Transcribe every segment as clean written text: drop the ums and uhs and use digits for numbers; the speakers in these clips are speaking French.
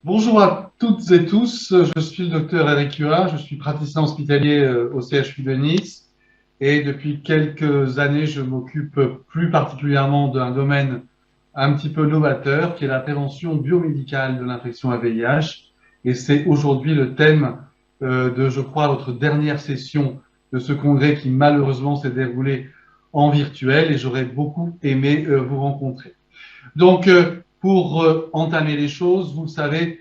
Bonjour à toutes et tous, je suis le docteur Eric Huat, je suis praticien hospitalier au CHU de Nice et depuis quelques années, je m'occupe plus particulièrement d'un domaine un petit peu novateur qui est la prévention biomédicale de l'infection à VIH. Et c'est aujourd'hui le thème de, je crois, votre dernière session de ce congrès qui malheureusement s'est déroulé en virtuel et j'aurais beaucoup aimé vous rencontrer. Donc, pour entamer les choses, vous savez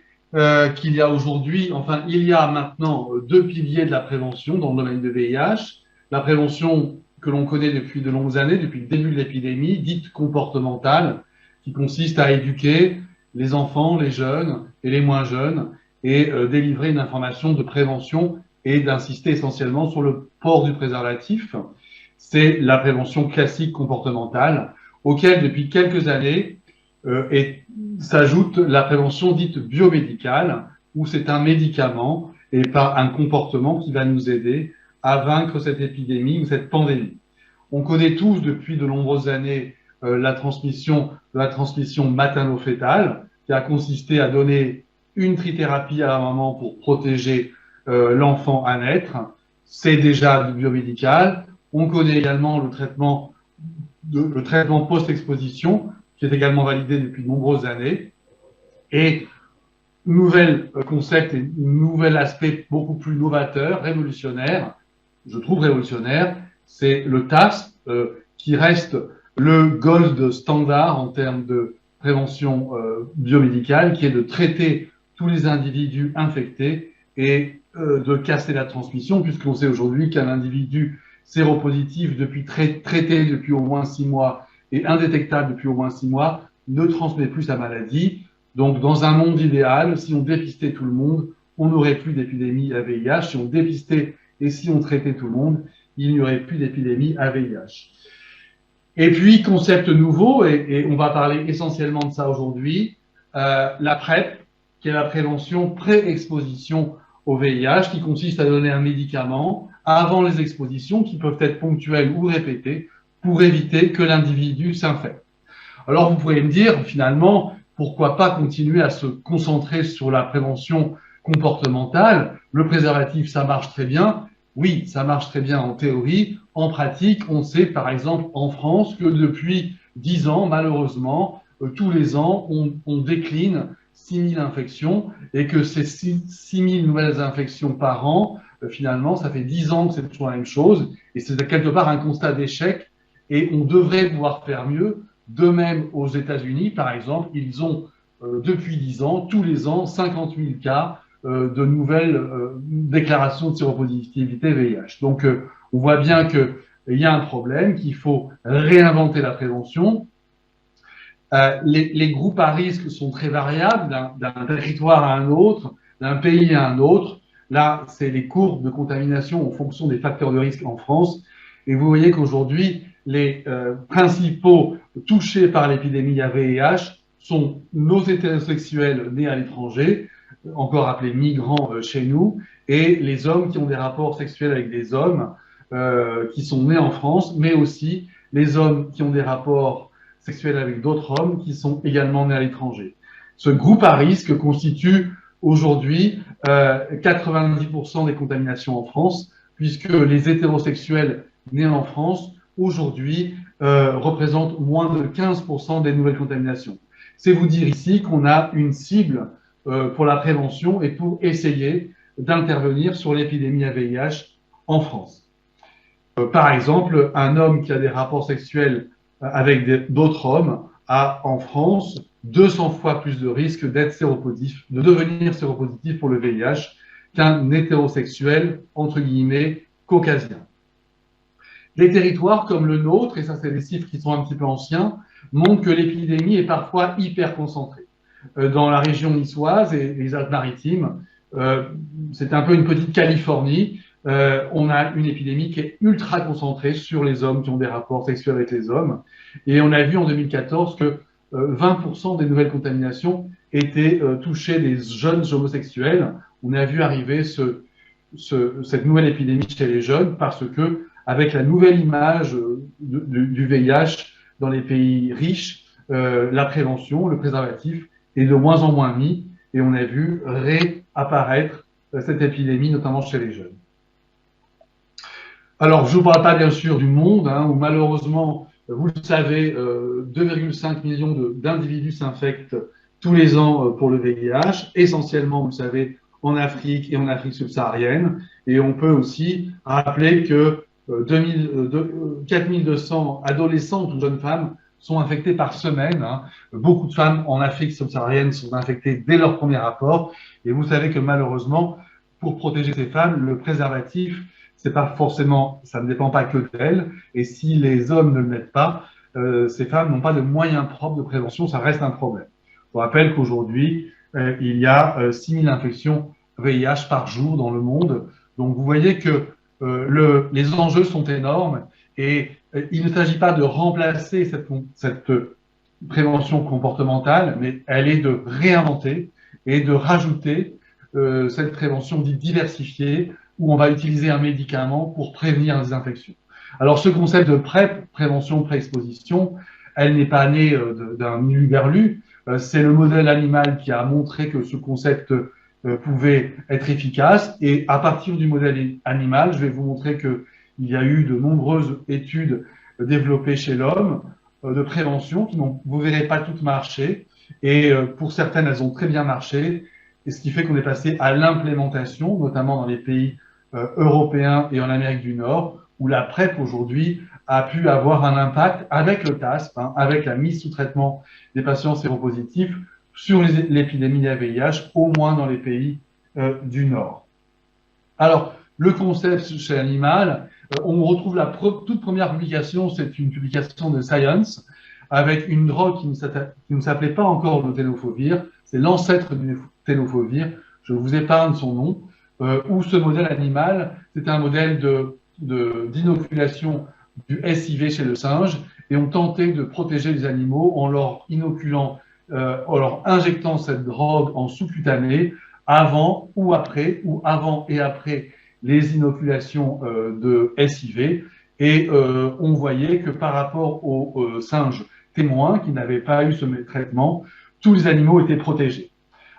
qu'il y a aujourd'hui, enfin, il y a maintenant deux piliers de la prévention dans le domaine de VIH. La prévention que l'on connaît depuis de longues années, depuis le début de l'épidémie, dite comportementale, qui consiste à éduquer les enfants, les jeunes et les moins jeunes et délivrer une information de prévention et d'insister essentiellement sur le port du préservatif. C'est la prévention classique comportementale auquel, depuis quelques années, et s'ajoute la prévention dite biomédicale, où c'est un médicament et pas un comportement qui va nous aider à vaincre cette épidémie ou cette pandémie. On connaît tous depuis de nombreuses années la transmission materno-fétale, qui a consisté à donner une trithérapie à la maman pour protéger l'enfant à naître. C'est déjà du biomédical. On connaît également le traitement post-exposition, qui est également validé depuis de nombreuses années. Et nouvel concept et nouvel aspect beaucoup plus novateur, révolutionnaire, je trouve révolutionnaire, c'est le TASP, qui reste le gold standard en termes de prévention biomédicale, qui est de traiter tous les individus infectés et de casser la transmission, puisqu'on sait aujourd'hui qu'un individu séropositif traité depuis au moins 6 mois et indétectable depuis au moins 6 mois ne transmet plus sa maladie. Donc, dans un monde idéal, si on dépistait tout le monde, on n'aurait plus d'épidémie à VIH. Si on dépistait et si on traitait tout le monde, il n'y aurait plus d'épidémie à VIH. Et puis, concept nouveau, et on va parler essentiellement de ça aujourd'hui, la PrEP, qui est la prévention pré-exposition au VIH, qui consiste à donner un médicament avant les expositions, qui peuvent être ponctuelles ou répétées, pour éviter que l'individu s'infecte. Alors, vous pourrez me dire, finalement, pourquoi pas continuer à se concentrer sur la prévention comportementale? Le préservatif, ça marche très bien. Oui, ça marche très bien en théorie. En pratique, on sait, par exemple, en France, que depuis 10 ans, malheureusement, tous les ans, on décline 6 000 infections et que ces 6 000 nouvelles infections par an, finalement, ça fait 10 ans que c'est toujours la même chose et c'est quelque part un constat d'échec et on devrait pouvoir faire mieux. De même, aux États-Unis, par exemple, ils ont depuis 10 ans, tous les ans, 50 000 cas de nouvelles déclarations de séropositivité VIH. Donc, on voit bien qu'il y a un problème, qu'il faut réinventer la prévention. Les groupes à risque sont très variables d'un territoire à un autre, d'un pays à un autre. Là, c'est les courbes de contamination en fonction des facteurs de risque en France. Et vous voyez qu'aujourd'hui, les principaux touchés par l'épidémie à VIH sont nos hétérosexuels nés à l'étranger, encore appelés migrants chez nous, et les hommes qui ont des rapports sexuels avec des hommes qui sont nés en France, mais aussi les hommes qui ont des rapports sexuels avec d'autres hommes qui sont également nés à l'étranger. Ce groupe à risque constitue aujourd'hui 90% des contaminations en France, puisque les hétérosexuels nés en France, aujourd'hui, représentent moins de 15% des nouvelles contaminations. C'est vous dire ici qu'on a une cible pour la prévention et pour essayer d'intervenir sur l'épidémie à VIH en France. Par exemple, un homme qui a des rapports sexuels avec d'autres hommes a en France 200 fois plus de risques d'être séropositif, de devenir séropositif pour le VIH qu'un hétérosexuel, entre guillemets, caucasien. Les territoires comme le nôtre, et ça c'est des chiffres qui sont un petit peu anciens, montrent que l'épidémie est parfois hyper concentrée. Dans la région niçoise et les Alpes-Maritimes, c'est un peu une petite Californie, on a une épidémie qui est ultra concentrée sur les hommes qui ont des rapports sexuels avec les hommes. Et on a vu en 2014 que 20% des nouvelles contaminations étaient touchées des jeunes homosexuels. On a vu arriver cette nouvelle épidémie chez les jeunes parce que, avec la nouvelle image du VIH dans les pays riches, la prévention, le préservatif est de moins en moins mis et on a vu réapparaître cette épidémie, notamment chez les jeunes. Alors, je ne vous parle pas bien sûr du monde, où malheureusement, vous le savez, 2,5 millions d'individus s'infectent tous les ans pour le VIH, essentiellement, vous le savez, en Afrique et en Afrique subsaharienne. Et on peut aussi rappeler que 4200 adolescentes ou jeunes femmes sont infectées par semaine. Beaucoup de femmes en Afrique subsaharienne sont infectées dès leur premier rapport. Et vous savez que malheureusement, pour protéger ces femmes, le préservatif, c'est pas forcément, ça ne dépend pas que d'elles. Et si les hommes ne le mettent pas, ces femmes n'ont pas de moyens propres de prévention, ça reste un problème. Je vous rappelle qu'aujourd'hui, il y a 6000 infections VIH par jour dans le monde. Donc vous voyez que les enjeux sont énormes et il ne s'agit pas de remplacer cette prévention comportementale, mais elle est de réinventer et de rajouter cette prévention dite diversifiée, où on va utiliser un médicament pour prévenir les infections. Alors, ce concept de PrEP, prévention pré-exposition, elle n'est pas née d'un hurluberlu. C'est le modèle animal qui a montré que ce concept pouvait être efficace. Et à partir du modèle animal, je vais vous montrer qu'il y a eu de nombreuses études développées chez l'homme de prévention qui n'ont, vous verrez, pas toutes marché. Et pour certaines, elles ont très bien marché. Et ce qui fait qu'on est passé à l'implémentation, notamment dans les pays européens et en Amérique du Nord, où la PrEP aujourd'hui a pu avoir un impact avec le TASP, avec la mise sous traitement des patients séropositifs sur l'épidémie de VIH, au moins dans les pays du Nord. Alors, le concept chez l'animal, on retrouve la toute première publication, c'est une publication de Science, avec une drogue qui ne s'appelait pas encore le tenofovir, c'est l'ancêtre du tenofovir, je vous épargne son nom, où ce modèle animal, c'est un modèle d'inoculation du SIV chez le singe, et on tentait de protéger les animaux en leur inoculant, en leur injectant cette drogue en sous-cutané avant ou après, ou avant et après les inoculations de SIV, et on voyait que par rapport aux singes témoins qui n'avaient pas eu ce traitement, tous les animaux étaient protégés.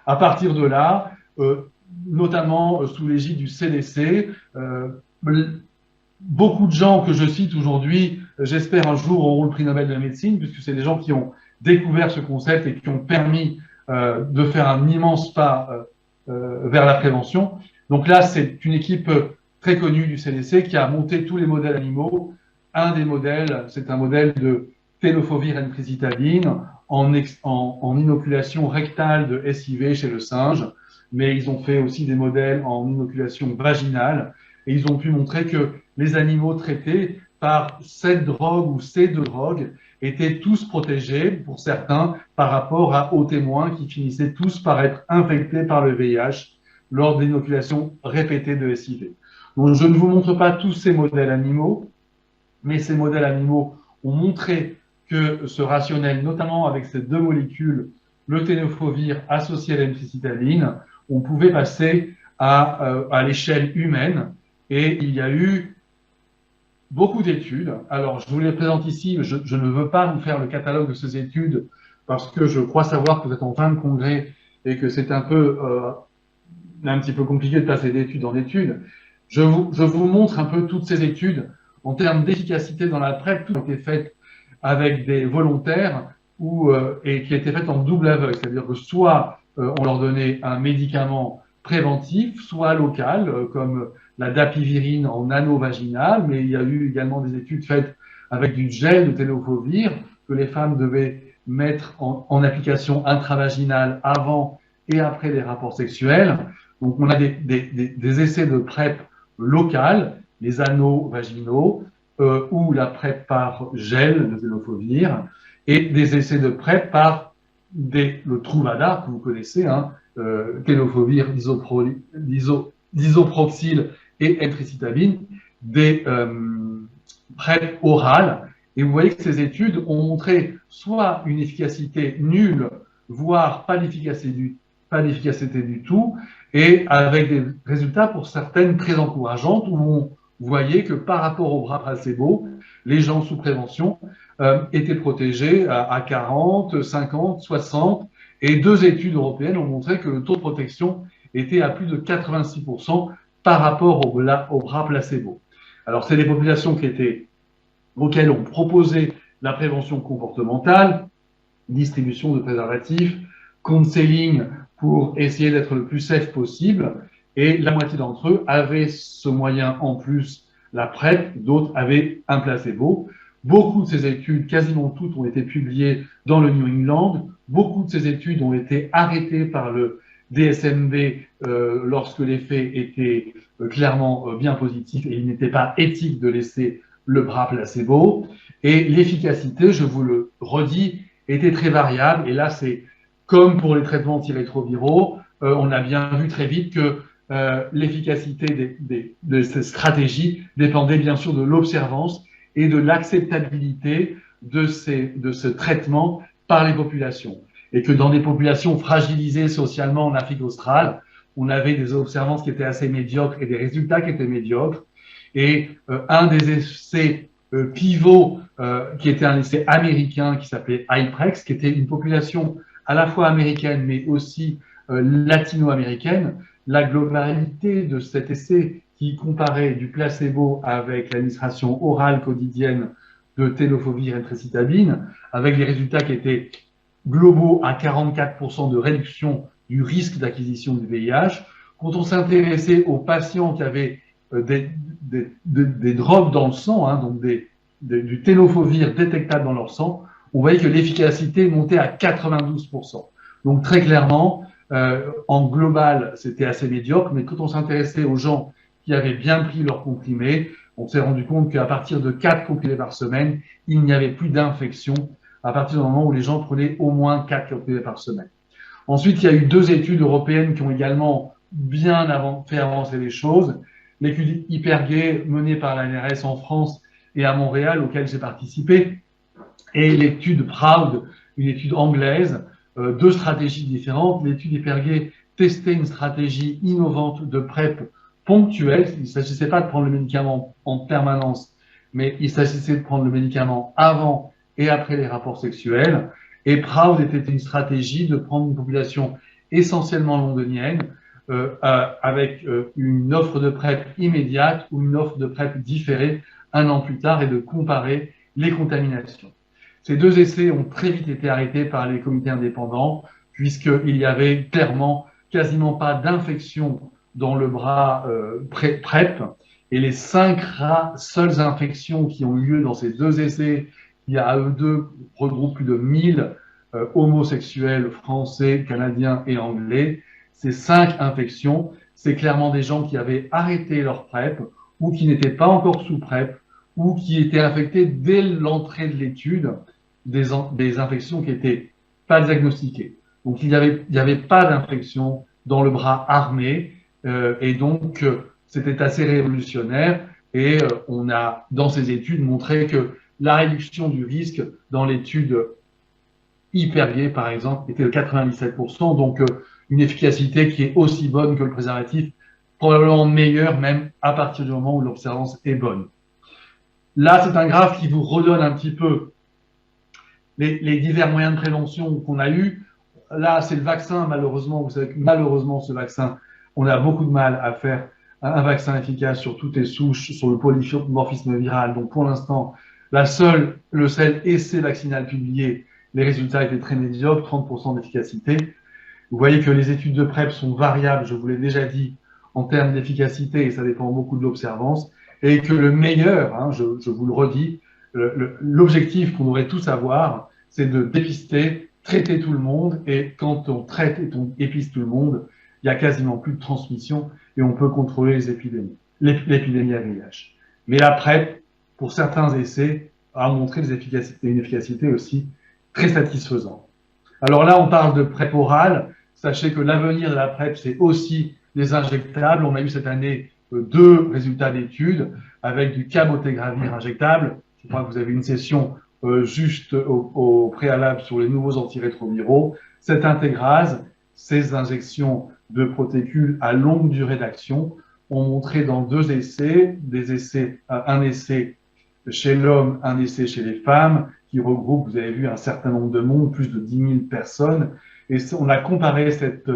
À partir de là, notamment sous l'égide du CDC, beaucoup de gens que je cite aujourd'hui, j'espère un jour auront le prix Nobel de la médecine, puisque c'est des gens qui ont découvert ce concept et qui ont permis de faire un immense pas vers la prévention. Donc là, c'est une équipe très connue du CDC qui a monté tous les modèles animaux. Un des modèles, c'est un modèle de tenofovir entricitabine en inoculation rectale de SIV chez le singe, mais ils ont fait aussi des modèles en inoculation vaginale, et ils ont pu montrer que les animaux traités par cette drogue ou ces deux drogues étaient tous protégés, pour certains, par rapport aux témoins qui finissaient tous par être infectés par le VIH lors d'inoculations répétées de SIV. Donc, je ne vous montre pas tous ces modèles animaux, mais ces modèles animaux ont montré que ce rationnel, notamment avec ces deux molécules, le tenofovir associé à l'entricitabine, on pouvait passer à l'échelle humaine. Et il y a eu beaucoup d'études. Alors, je vous les présente ici, je ne veux pas vous faire le catalogue de ces études parce que je crois savoir que vous êtes en fin de congrès et que c'est un petit peu compliqué de passer d'études en études. Je vous montre un peu toutes ces études en termes d'efficacité dans la PrEP, toutes ont été faites avec des volontaires et qui étaient faites en double aveugle, c'est-à-dire que soit on leur donnait un médicament préventif, soit local, comme la dapivirine en anneau vaginal, mais il y a eu également des études faites avec du gel de tenofovir que les femmes devaient mettre en application intravaginale avant et après les rapports sexuels. Donc on a des essais de PrEP local, les anneaux vaginaux, ou la PrEP par gel de tenofovir, et des essais de PrEP par le Truvada, que vous connaissez, tenofovir, disoproxil et entricitabine, des PrEP orales. Et vous voyez que ces études ont montré soit une efficacité nulle, voire pas d'efficacité du tout, et avec des résultats pour certaines très encourageantes, où on voyait que par rapport au bras placebo, les gens sous prévention étaient protégés à 40, 50, 60 Et 2 études européennes ont montré que le taux de protection était à plus de 86% par rapport au bras placebo. Alors, c'est des populations auxquelles on proposait la prévention comportementale, distribution de préservatifs, counseling pour essayer d'être le plus safe possible. Et la moitié d'entre eux avaient ce moyen en plus, la PrEP, d'autres avaient un placebo. Beaucoup de ces études, quasiment toutes, ont été publiées dans le New England. Beaucoup de ces études ont été arrêtées par le DSMB lorsque l'effet était clairement bien positif et il n'était pas éthique de laisser le bras placebo. Et l'efficacité, je vous le redis, était très variable. Et là, c'est comme pour les traitements antirétroviraux, on a bien vu très vite que l'efficacité de ces stratégies dépendait bien sûr de l'observance et de l'acceptabilité de ce traitement par les populations. Et que dans des populations fragilisées socialement en Afrique australe, on avait des observances qui étaient assez médiocres et des résultats qui étaient médiocres. Et un des essais pivot, qui était un essai américain qui s'appelait IPREX, qui était une population à la fois américaine mais aussi latino-américaine. La globalité de cet essai qui comparait du placebo avec l'administration orale quotidienne de tenofovir et tracitabine, avec des résultats qui étaient globaux à 44% de réduction du risque d'acquisition du VIH. Quand on s'intéressait aux patients qui avaient des drogues dans le sang, hein, donc du tenofovir détectable dans leur sang, on voyait que l'efficacité montait à 92%. Donc très clairement, en global, c'était assez médiocre, mais quand on s'intéressait aux gens qui avaient bien pris leurs comprimés, on s'est rendu compte qu'à partir de 4 comprimés par semaine, il n'y avait plus d'infection à partir du moment où les gens prenaient au moins 4 comprimés par semaine. Ensuite, il y a eu 2 études européennes qui ont également bien fait avancer les choses. L'étude Hypergay menée par l'ANRS en France et à Montréal, auquel j'ai participé, et l'étude PROUD, une étude anglaise, 2 stratégies différentes. L'étude Hypergay testait une stratégie innovante de PrEP ponctuelle. Il ne s'agissait pas de prendre le médicament en permanence, mais il s'agissait de prendre le médicament avant et après les rapports sexuels. Et PROUD était une stratégie de prendre une population essentiellement londonienne avec une offre de PrEP immédiate ou une offre de PrEP différée 1 an plus tard et de comparer les contaminations. Ces 2 essais ont très vite été arrêtés par les comités indépendants puisqu'il y avait clairement quasiment pas d'infection dans le bras PrEP et les 5 seules infections qui ont eu lieu dans ces 2 essais, qui à eux deux regroupent plus de 1000 homosexuels français, canadiens et anglais. Ces 5 infections, c'est clairement des gens qui avaient arrêté leur PrEP ou qui n'étaient pas encore sous PrEP ou qui étaient infectés dès l'entrée de l'étude des infections qui n'étaient pas diagnostiquées. Donc, il n'y avait pas d'infection dans le bras armé et donc c'était assez révolutionnaire et on a, dans ces études, montré que la réduction du risque dans l'étude Hypergay, par exemple, était de 97%, donc une efficacité qui est aussi bonne que le préservatif, probablement meilleure même à partir du moment où l'observance est bonne. Là, c'est un graphe qui vous redonne un petit peu les divers moyens de prévention qu'on a eus. Là, c'est le vaccin, malheureusement. Vous savez que malheureusement, ce vaccin, on a beaucoup de mal à faire un vaccin efficace sur toutes les souches, sur le polymorphisme viral. Donc, pour l'instant, le seul essai vaccinal publié, les résultats étaient très médiocres, 30% d'efficacité. Vous voyez que les études de PrEP sont variables, je vous l'ai déjà dit, en termes d'efficacité, et ça dépend beaucoup de l'observance, et que le meilleur, hein, je vous le redis, l'objectif qu'on devrait tous avoir, c'est de dépister, traiter tout le monde, et quand on traite et on épiste tout le monde, il y a quasiment plus de transmission et on peut contrôler les épidémies, l'épidémie à VIH. Mais la PrEP, pour certains essais, a montré une efficacité aussi très satisfaisante. Alors là, on parle de PrEP orale. Sachez que l'avenir de la PrEP, c'est aussi les injectables. On a eu cette année 2 résultats d'études avec du cabotegravir injectable. Je crois que vous avez une session juste au préalable sur les nouveaux antirétroviraux. Cette intégrase, ces injections de protécules à longue durée d'action ont montré dans 2 essais, un essai chez l'homme, un essai chez les femmes, qui regroupe, vous avez vu, un certain nombre de monde, plus de 10 000 personnes, Et on a comparé cette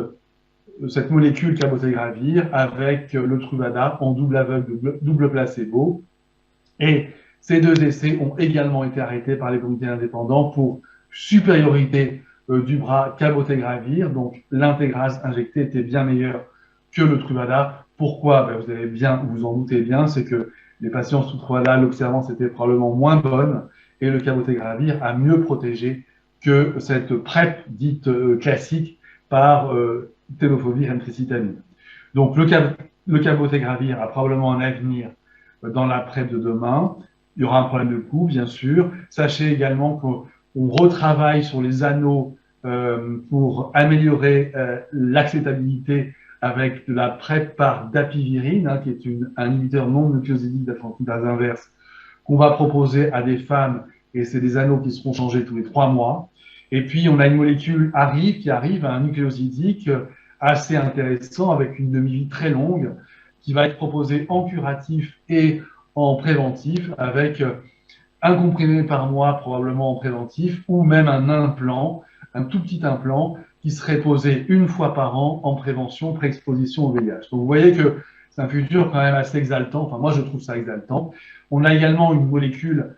molécule cabotegravir avec le Truvada en double aveugle, double placebo. Et ces deux essais ont également été arrêtés par les comités indépendants pour supériorité du bras cabotegravir. Donc l'intégrase injectée était bien meilleure que le Truvada. Pourquoi? Ben, vous en doutez bien, c'est que les patients sous Truvada, l'observance était probablement moins bonne et le cabotegravir a mieux protégé que cette PrEP dite classique par tenofovir emtricitabine. Donc le cabotegravir a probablement un avenir dans la PrEP de demain. Il y aura un problème de coût, bien sûr. Sachez également qu'on retravaille sur les anneaux pour améliorer l'acceptabilité avec de la PrEP par dapivirine, qui est un inhibiteur non nucléosidique d'apprentissage inverse qu'on va proposer à des femmes, et c'est des anneaux qui seront changés tous les 3 mois. Et puis, on a une molécule qui arrive à un nucléosidique assez intéressant avec une demi-vie très longue qui va être proposée en curatif et en préventif avec un comprimé par mois probablement en préventif ou même un implant, un tout petit implant qui serait posé une fois par an en prévention pré-exposition au VIH. Donc vous voyez que c'est un futur quand même assez exaltant, enfin moi je trouve ça exaltant. On a également une molécule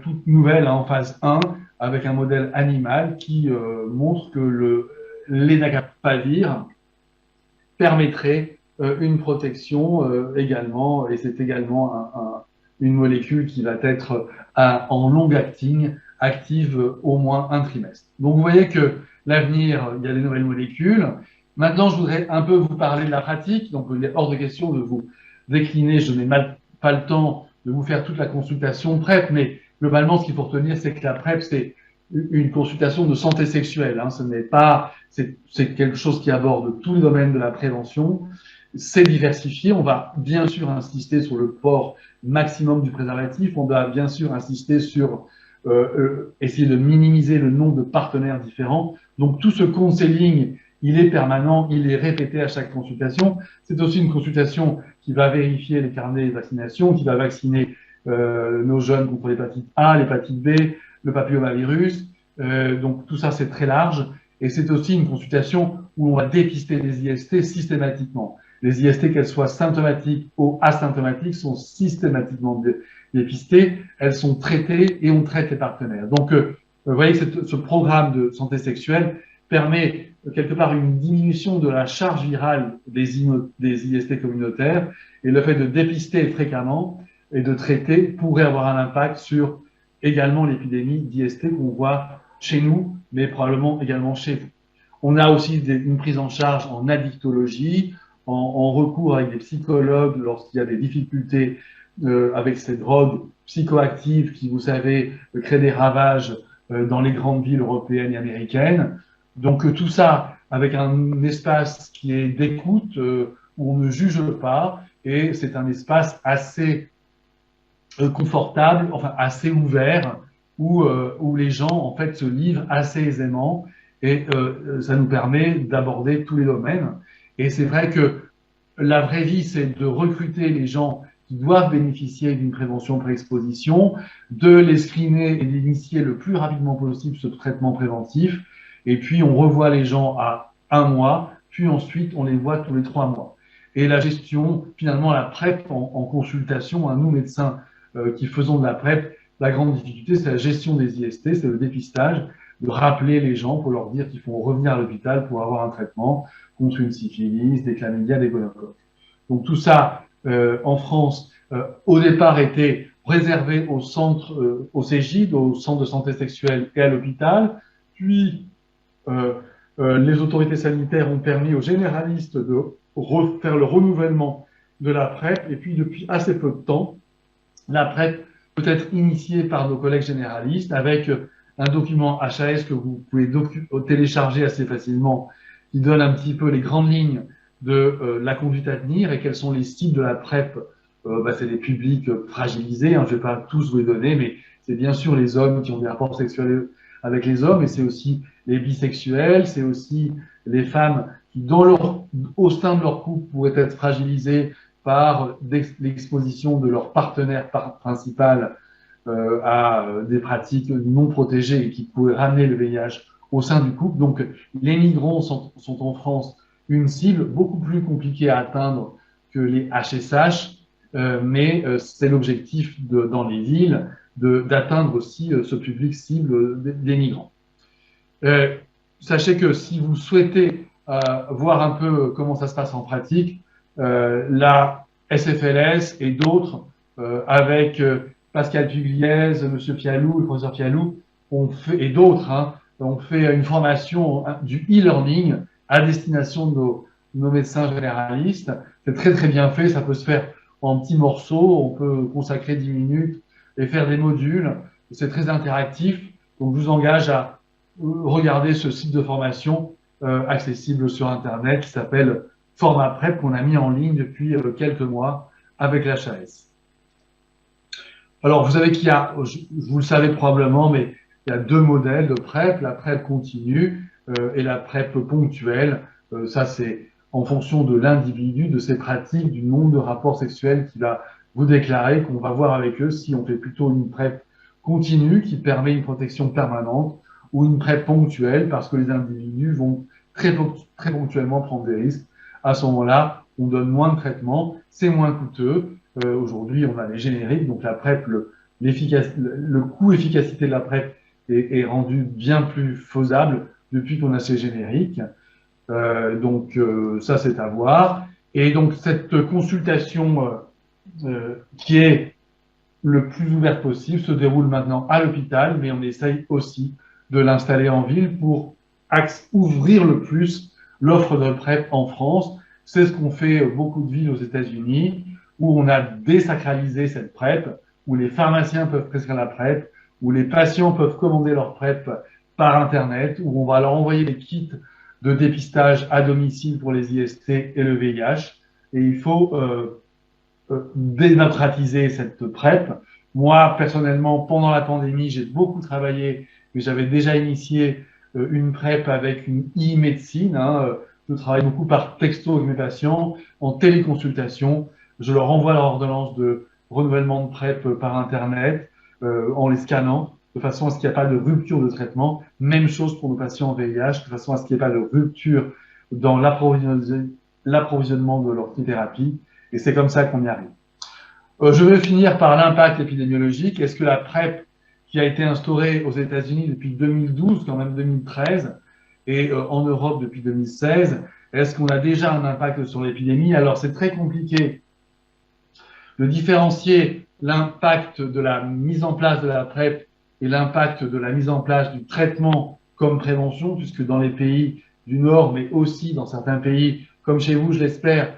toute nouvelle en phase 1 avec un modèle animal qui montre que l'Enacapavir permettrait une protection également, et c'est également une molécule qui va être en long acting, active au moins un trimestre. Donc vous voyez que l'avenir, il y a des nouvelles molécules. Maintenant, je voudrais un peu vous parler de la pratique. Donc il est hors de question de vous décliner, je n'ai pas le temps de vous faire toute la consultation PrEP, mais globalement, ce qu'il faut retenir, c'est que la PrEP, c'est une consultation de santé sexuelle. Ce n'est pas, c'est quelque chose qui aborde tous les domaines de la prévention. C'est diversifié. On va bien sûr insister sur le port maximum du préservatif. On va bien sûr insister sur essayer de minimiser le nombre de partenaires différents. Donc tout ce counseling, il est permanent, il est répété à chaque consultation. C'est aussi une consultation qui va vérifier les carnets de vaccination, qui va vacciner nos jeunes contre l'hépatite A, l'hépatite B, le papillomavirus. Donc tout ça, c'est très large. Et c'est aussi une consultation où on va dépister les IST systématiquement. Les IST, qu'elles soient symptomatiques ou asymptomatiques, sont systématiquement dépistées. Elles sont traitées et on traite les partenaires. Donc, vous voyez que ce programme de santé sexuelle permet quelque part une diminution de la charge virale des IST communautaires, et le fait de dépister fréquemment et de traiter pourrait avoir un impact sur également l'épidémie d'IST qu'on voit chez nous, mais probablement également chez vous. On a aussi une prise en charge en addictologie, en recours avec des psychologues lorsqu'il y a des difficultés avec ces drogues psychoactives qui, vous savez, créent des ravages dans les grandes villes européennes et américaines. Donc tout ça avec un espace qui est d'écoute, où on ne juge pas, et c'est un espace assez confortable, enfin assez ouvert, où les gens en fait se livrent assez aisément, et ça nous permet d'aborder tous les domaines. Et c'est vrai que la vraie vie, c'est de recruter les gens qui doivent bénéficier d'une prévention pré-exposition, de les screener et d'initier le plus rapidement possible ce traitement préventif. Et puis, on revoit les gens à 1 mois, puis ensuite, on les voit tous les 3 mois. Et la gestion, finalement, la PrEP en consultation, nous, médecins qui faisons de la PrEP, la grande difficulté, c'est la gestion des IST, c'est le dépistage, de rappeler les gens pour leur dire qu'il faut revenir à l'hôpital pour avoir un traitement contre une syphilis, des chlamydia, des gonocoques. Donc tout ça, en France, au départ, était réservé au centre, au CEGID, au centre de santé sexuelle et à l'hôpital. Puis, les autorités sanitaires ont permis aux généralistes de faire le renouvellement de la PrEP. Et puis, depuis assez peu de temps, la PrEP peut être initiée par nos collègues généralistes avec un document HAS que vous pouvez télécharger assez facilement, qui donne un petit peu les grandes lignes de la conduite à tenir et quels sont les cibles de la PrEP. C'est des publics fragilisés, je ne vais pas tous vous les donner, mais c'est bien sûr les hommes qui ont des rapports sexuels avec les hommes, et c'est aussi les bisexuels, c'est aussi les femmes qui, au sein de leur couple, pourraient être fragilisées par l'exposition de leur partenaire principal à des pratiques non protégées et qui pourraient ramener le VIH au sein du couple. Donc, les migrants sont en France une cible beaucoup plus compliquée à atteindre que les HSH, mais c'est l'objectif dans les villes d'atteindre aussi ce public cible des migrants. Sachez que si vous souhaitez voir un peu comment ça se passe en pratique, la SFLS et d'autres, avec Pascal Pugliese, Monsieur Pialou, le professeur Pialou, et d'autres, ont fait une formation du e-learning à destination de nos médecins généralistes. C'est très très bien fait, ça peut se faire en petits morceaux, on peut consacrer 10 minutes et faire des modules. C'est très interactif, donc je vous engage à regarder ce site de formation accessible sur Internet qui s'appelle Format Prep, qu'on a mis en ligne depuis quelques mois avec l'HAS. Alors, vous savez qu'il y a, vous le savez probablement, mais il y a deux modèles de PrEP, la PrEP continue et la PrEP ponctuelle. Ça, c'est en fonction de l'individu, de ses pratiques, du nombre de rapports sexuels qu'il va vous déclarer, qu'on va voir avec eux si on fait plutôt une PrEP continue qui permet une protection permanente ou une PrEP ponctuelle parce que les individus vont très ponctuellement prendre des risques. À ce moment-là, on donne moins de traitements, c'est moins coûteux. Aujourd'hui, on a les génériques, donc la PrEP, le coût-efficacité de la PrEP est rendu bien plus faisable depuis qu'on a ces génériques. Ça, c'est à voir. Et donc, cette consultation qui est le plus ouverte possible se déroule maintenant à l'hôpital, mais on essaye aussi de l'installer en ville pour ouvrir le plus l'offre de PrEP en France. C'est ce qu'ont fait beaucoup de villes aux États-Unis, où on a désacralisé cette PrEP, où les pharmaciens peuvent prescrire la PrEP, où les patients peuvent commander leur PrEP par Internet, où on va leur envoyer des kits de dépistage à domicile pour les IST et le VIH. Et il faut démocratiser cette PrEP. Moi, personnellement, pendant la pandémie, j'ai beaucoup travaillé, mais j'avais déjà initié une PrEP avec une e-médecine. Je travaille beaucoup par texto avec mes patients, en téléconsultation. Je leur envoie leur ordonnance de renouvellement de PrEP par Internet, en les scannant, de façon à ce qu'il n'y ait pas de rupture de traitement. Même chose pour nos patients en VIH, de façon à ce qu'il n'y ait pas de rupture dans l'approvisionnement de leur thérapie. Et c'est comme ça qu'on y arrive. Je vais finir par l'impact épidémiologique. Est-ce que la PrEP, qui a été instaurée aux États-Unis depuis 2012, quand même 2013, et en Europe depuis 2016, est-ce qu'on a déjà un impact sur l'épidémie? Alors, c'est très compliqué de différencier l'impact de la mise en place de la PrEP et l'impact de la mise en place du traitement comme prévention, puisque dans les pays du Nord, mais aussi dans certains pays, comme chez vous, je l'espère,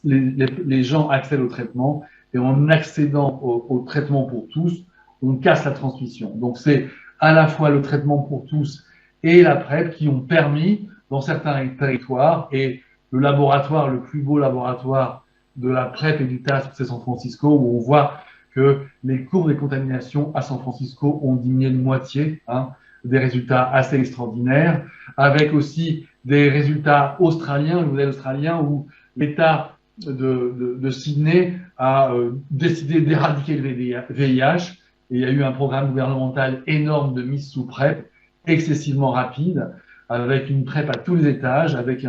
les gens accèdent au traitement et en accédant au traitement pour tous, on casse la transmission. Donc c'est à la fois le traitement pour tous et la PrEP qui ont permis dans certains territoires, et le laboratoire, le plus beau laboratoire de la PrEP et du TASP, c'est San Francisco, où on voit que les courbes des contaminations à San Francisco ont diminué de moitié, des résultats assez extraordinaires, avec aussi des résultats australiens, le modèle australien, où l'État de Sydney a décidé d'éradiquer le VIH, et il y a eu un programme gouvernemental énorme de mise sous PrEP, excessivement rapide, avec une PrEP à tous les étages, avec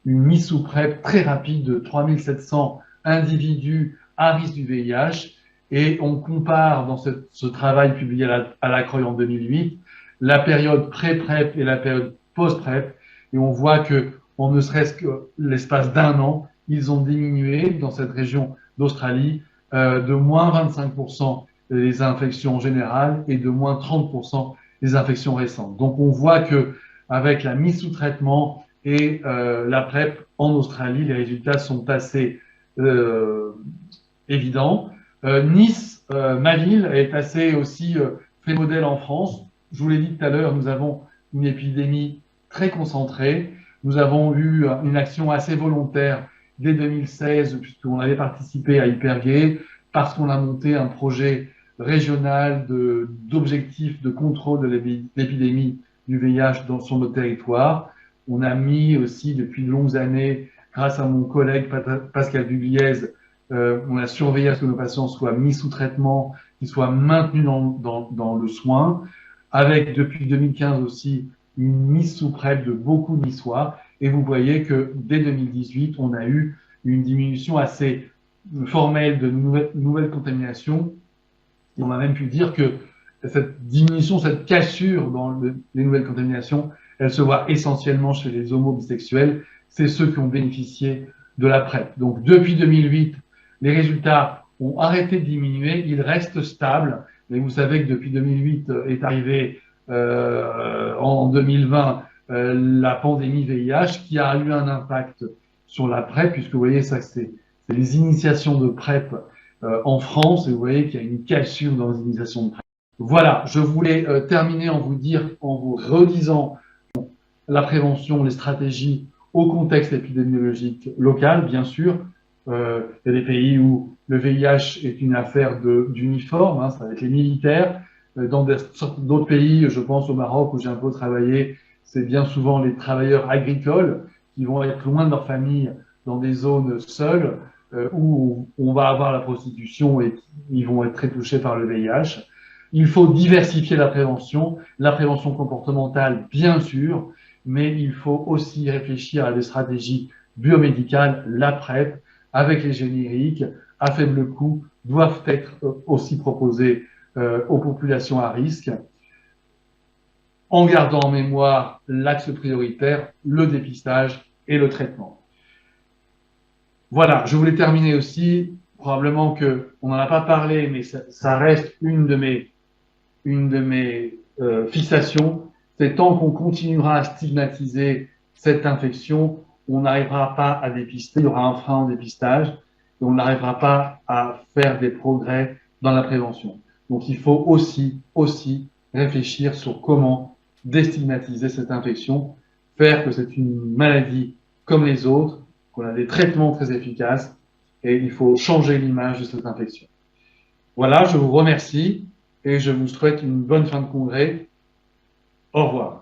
une mise sous PrEP très rapide de 3700 individus à risque du VIH. Et on compare dans ce travail publié à la Croix en 2008 la période pré-PrEP et la période post-PrEP, et on voit que, en ne serait-ce que l'espace d'un an, ils ont diminué dans cette région d'Australie de moins 25% les infections générales et de moins 30% les infections récentes. Donc on voit que avec la mise sous traitement et la PrEP en Australie, les résultats sont assez évidents. Nice, ma ville, est assez aussi fait modèle en France. Je vous l'ai dit tout à l'heure, nous avons une épidémie très concentrée. Nous avons eu une action assez volontaire dès 2016, puisqu'on avait participé à Hypergay, parce qu'on a monté un projet régional d'objectifs de contrôle de l'épidémie du VIH sur notre territoire. On a mis aussi depuis de longues années, grâce à mon collègue Pascal Pugliese, on a surveillé à ce que nos patients soient mis sous traitement, qu'ils soient maintenus dans le soin. avec depuis 2015 aussi une mise sous PrEP de beaucoup de Niçois. Et vous voyez que dès 2018, on a eu une diminution assez formelle de nouvelles contaminations. Et on a même pu dire que cette diminution, cette cassure dans les nouvelles contaminations, elle se voit essentiellement chez les homobisexuels. C'est ceux qui ont bénéficié de la PrEP. Donc depuis 2008, les résultats ont arrêté de diminuer, ils restent stables. Mais vous savez que depuis 2008 est arrivé en 2020 la pandémie VIH qui a eu un impact sur la PrEP, puisque vous voyez, ça c'est les initiations de PrEP en France, et vous voyez qu'il y a une cassure dans les initiations de PrEP. Voilà, je voulais terminer en vous redisant la prévention, les stratégies au contexte épidémiologique local, bien sûr. Il y a des pays où le VIH est une affaire d'uniforme, hein, ça va être les militaires. Dans d'autres pays, je pense au Maroc où j'ai un peu travaillé, c'est bien souvent les travailleurs agricoles qui vont être loin de leur famille dans des zones seules où on va avoir la prostitution et ils vont être très touchés par le VIH. Il faut diversifier la prévention comportementale, bien sûr, mais il faut aussi réfléchir à des stratégies biomédicales, la PrEP, avec les génériques, à faible coût, doivent être aussi proposées aux populations à risque, en gardant en mémoire l'axe prioritaire, le dépistage et le traitement. Voilà, je voulais terminer aussi, probablement qu'on n'en a pas parlé, mais ça reste une de mes fixations, c'est tant qu'on continuera à stigmatiser cette infection, on n'arrivera pas à dépister, il y aura un frein en dépistage, et on n'arrivera pas à faire des progrès dans la prévention. Donc il faut aussi réfléchir sur comment déstigmatiser cette infection, faire que c'est une maladie comme les autres, qu'on a des traitements très efficaces, et il faut changer l'image de cette infection. Voilà, je vous remercie et je vous souhaite une bonne fin de congrès. Au revoir.